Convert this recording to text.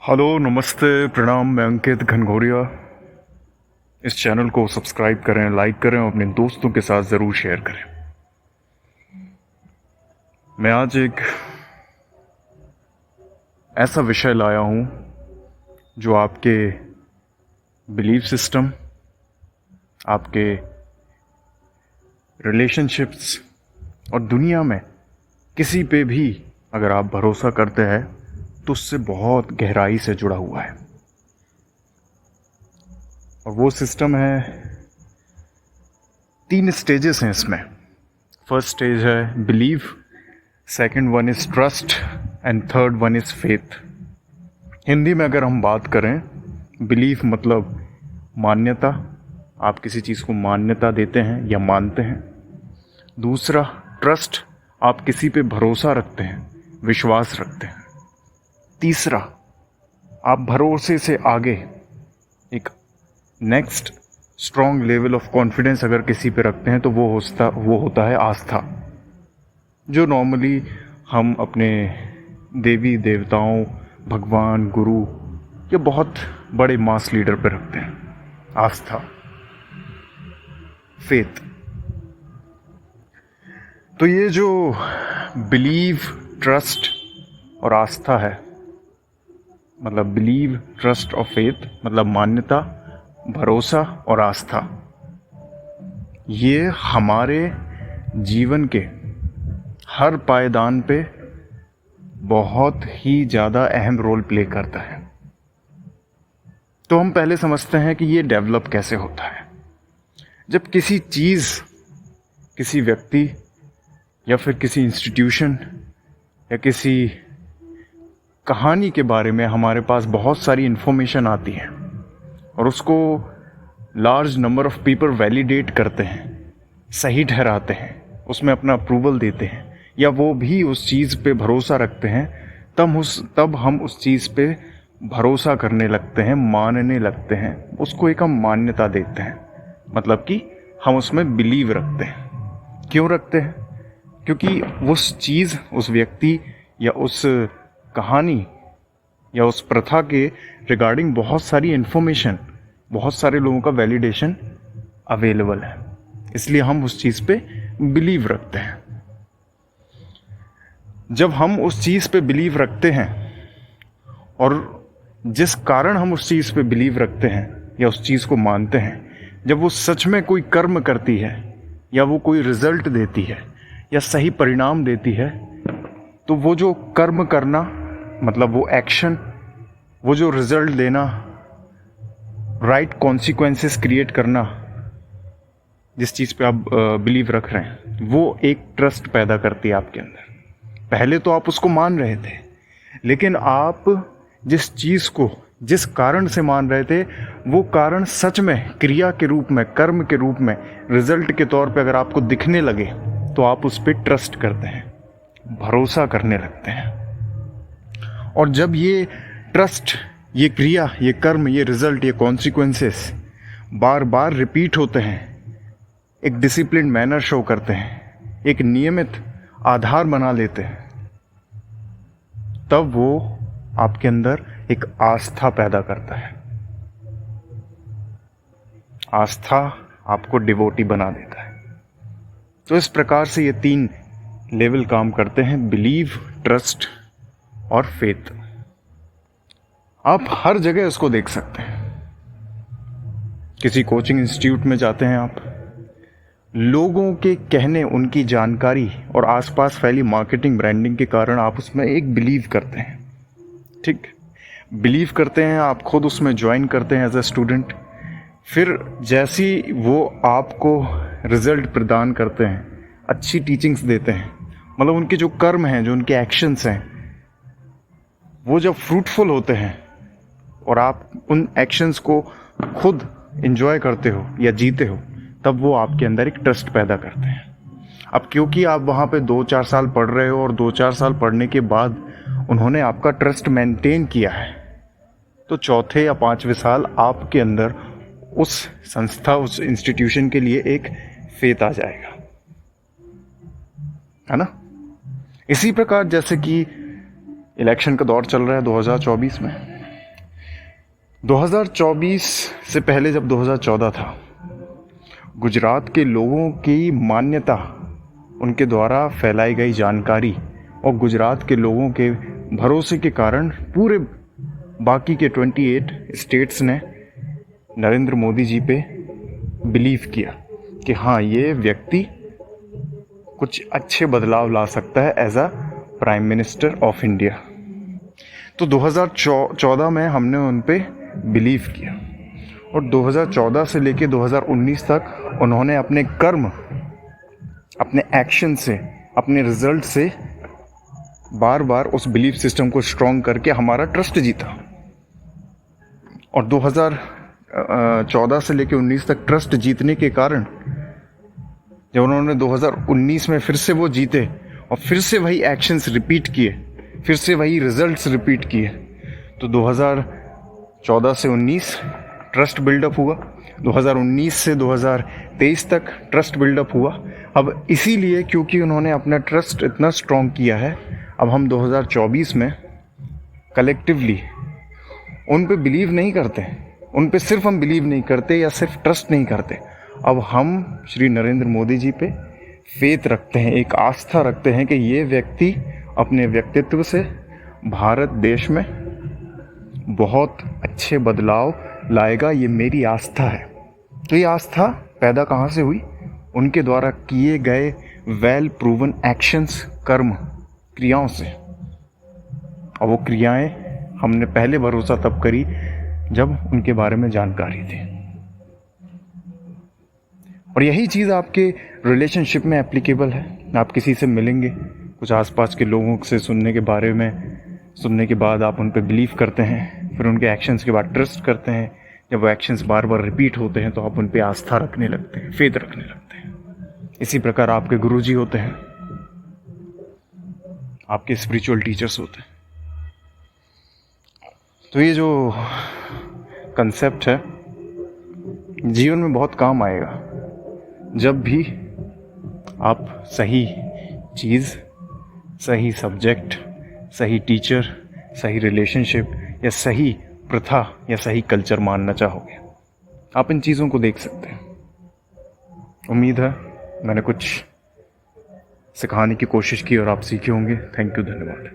Hello, नमस्ते, प्रणाम। मैं अंकित घनघोरिया। इस चैनल को सब्सक्राइब करें, लाइक करें और अपने दोस्तों के साथ ज़रूर शेयर करें। मैं आज एक ऐसा विषय लाया हूँ जो आपके बिलीफ सिस्टम, आपके रिलेशनशिप्स और दुनिया में किसी पे भी अगर आप भरोसा करते हैं तो उससे बहुत गहराई से जुड़ा हुआ है। और वो सिस्टम है, 3 स्टेजेस हैं इसमें। फर्स्ट स्टेज है believe, second one is trust and third one is faith. Hindi में अगर हम बात करें, बिलीफ मतलब मान्यता, आप किसी चीज़ को मान्यता देते हैं या मानते हैं। दूसरा ट्रस्ट, आप किसी पे भरोसा रखते हैं, विश्वास रखते हैं। तीसरा, आप भरोसे से आगे एक next strong level of confidence अगर किसी पे रखते हैं तो वो होता है आस्था, जो नॉर्मली हम अपने देवी देवताओं, भगवान, गुरु या बहुत बड़े मास लीडर पे रखते हैं। आस्था, फेथ। तो ये जो बिलीव, ट्रस्ट और आस्था है, मतलब बिलीव, ट्रस्ट और फेथ मतलब मान्यता, भरोसा और आस्था, ये हमारे जीवन के हर पायदान पे बहुत ही ज़्यादा अहम रोल प्ले करता है। तो हम पहले समझते हैं कि ये डेवलप कैसे होता है। जब किसी चीज़, किसी व्यक्ति या फिर किसी इंस्टीट्यूशन या किसी कहानी के बारे में हमारे पास बहुत सारी इन्फॉर्मेशन आती है और उसको large number of people validate करते हैं, सही ठहराते हैं, उसमें अपना अप्रूवल देते हैं या वो भी उस चीज़ पे भरोसा रखते हैं, तब हम उस चीज़ पे भरोसा करने लगते हैं, मानने लगते हैं, उसको एक हम मान्यता देते हैं। मतलब कि हम उसमें बिलीव रखते हैं। क्यों रखते हैं? क्योंकि उस चीज़, उस व्यक्ति या उस कहानी या उस प्रथा के रिगार्डिंग बहुत सारी इन्फॉर्मेशन, बहुत सारे लोगों का वैलिडेशन अवेलेबल है, इसलिए हम उस चीज़ पे बिलीव रखते हैं। जब हम उस चीज़ पे बिलीव रखते हैं और जिस कारण हम उस चीज़ पे बिलीव रखते हैं या उस चीज़ को मानते हैं, जब वो सच में कोई कर्म करती है या वो कोई रिजल्ट देती है या सही परिणाम देती है, तो वो जो कर्म करना मतलब वो एक्शन, वो जो रिजल्ट देना, राइट कॉन्सिक्वेंसेस क्रिएट करना, जिस चीज़ पे आप बिलीव रख रहे हैं, वो एक ट्रस्ट पैदा करती है आपके अंदर। पहले तो आप उसको मान रहे थे, लेकिन आप जिस चीज़ को, जिस कारण से मान रहे थे, वो कारण सच में क्रिया के रूप में, कर्म के रूप में, रिजल्ट के तौर पे अगर आपको दिखने लगे तो आप उस पर ट्रस्ट करते हैं, भरोसा करने लगते हैं। और जब ये ट्रस्ट, ये क्रिया, ये कर्म, ये रिजल्ट, ये कॉन्सिक्वेंसेस बार बार रिपीट होते हैं, एक डिसिप्लिन मैनर शो करते हैं, एक नियमित आधार बना लेते हैं, तब वो आपके अंदर एक आस्था पैदा करता है। आस्था आपको डिवोटी बना देता है। तो इस प्रकार से ये 3 लेवल काम करते हैं, बिलीव, ट्रस्ट और फेथ। आप हर जगह इसको देख सकते हैं। किसी कोचिंग इंस्टीट्यूट में जाते हैं आप, लोगों के कहने, उनकी जानकारी और आसपास फैली मार्केटिंग, ब्रांडिंग के कारण आप उसमें एक बिलीव करते हैं। ठीक, बिलीव करते हैं, आप खुद उसमें ज्वाइन करते हैं एज अ स्टूडेंट। फिर जैसी वो आपको रिजल्ट प्रदान करते हैं, अच्छी टीचिंग्स देते हैं, मतलब उनके जो कर्म हैं, जो उनके एक्शंस हैं, वो जब फ्रूटफुल होते हैं और आप उन एक्शंस को खुद एंजॉय करते हो या जीते हो, तब वो आपके अंदर एक ट्रस्ट पैदा करते हैं। अब क्योंकि आप वहाँ पे 2-4 साल पढ़ रहे हो और 2-4 साल पढ़ने के बाद उन्होंने आपका ट्रस्ट मेंटेन किया है, तो चौथे या 5वें साल आपके अंदर उस संस्था, उस इंस्टीट्यूशन के लिए एक फेथ आ जाएगा, है ना। इसी प्रकार जैसे कि इलेक्शन का दौर चल रहा है 2024 में, 2024 से पहले जब 2014 था, गुजरात के लोगों की मान्यता, उनके द्वारा फैलाई गई जानकारी और गुजरात के लोगों के भरोसे के कारण पूरे बाकी के 28 स्टेट्स ने नरेंद्र मोदी जी पे बिलीव किया कि हाँ, ये व्यक्ति कुछ अच्छे बदलाव ला सकता है as a prime minister of India. तो 2014 में हमने उन पे बिलीव किया और 2014 से लेके 2019 तक उन्होंने अपने कर्म, अपने एक्शन से, अपने रिजल्ट से बार बार उस बिलीफ सिस्टम को स्ट्रॉन्ग करके हमारा ट्रस्ट जीता। और 2014 से लेके 19 तक ट्रस्ट जीतने के कारण जब उन्होंने 2019 में फिर से वो जीते और फिर से वही एक्शंस रिपीट किए, फिर से वही रिजल्ट्स रिपीट किए, तो 2014 से 19 ट्रस्ट बिल्डअप हुआ, 2019 से 2023 तक ट्रस्ट बिल्डअप हुआ। अब इसीलिए क्योंकि उन्होंने अपना ट्रस्ट इतना स्ट्रॉन्ग किया है, अब हम 2024 में कलेक्टिवली उन पे बिलीव नहीं करते, उन पे सिर्फ हम बिलीव नहीं करते या सिर्फ ट्रस्ट नहीं करते, अब हम श्री नरेंद्र मोदी जी पे फेथ रखते हैं, एक आस्था रखते हैं कि ये व्यक्ति अपने व्यक्तित्व से भारत देश में बहुत अच्छे बदलाव लाएगा, ये मेरी आस्था है। तो ये आस्था पैदा कहाँ से हुई? उनके द्वारा किए गए वेल प्रूवन एक्शंस, कर्म, क्रियाओं से। और वो क्रियाएं हमने पहले भरोसा तब करी जब उनके बारे में जानकारी थी। और यही चीज़ आपके रिलेशनशिप में एप्लीकेबल है। आप किसी से मिलेंगे, कुछ आसपास के लोगों से सुनने के बाद आप उन पर बिलीव करते हैं, फिर उनके एक्शंस के बाद ट्रस्ट करते हैं। जब वो एक्शंस बार बार रिपीट होते हैं तो आप उन पर आस्था रखने लगते हैं, फेथ रखने लगते हैं। इसी प्रकार आपके गुरुजी होते हैं, आपके स्पिरिचुअल टीचर्स होते हैं। तो ये जो कंसेप्ट है जीवन में बहुत काम आएगा जब भी आप सही चीज़, सही सब्जेक्ट, सही टीचर, सही रिलेशनशिप या सही प्रथा या सही कल्चर मानना चाहोगे। आप इन चीज़ों को देख सकते हैं। उम्मीद है मैंने कुछ सिखाने की कोशिश की और आप सीखे होंगे। थैंक यू, धन्यवाद।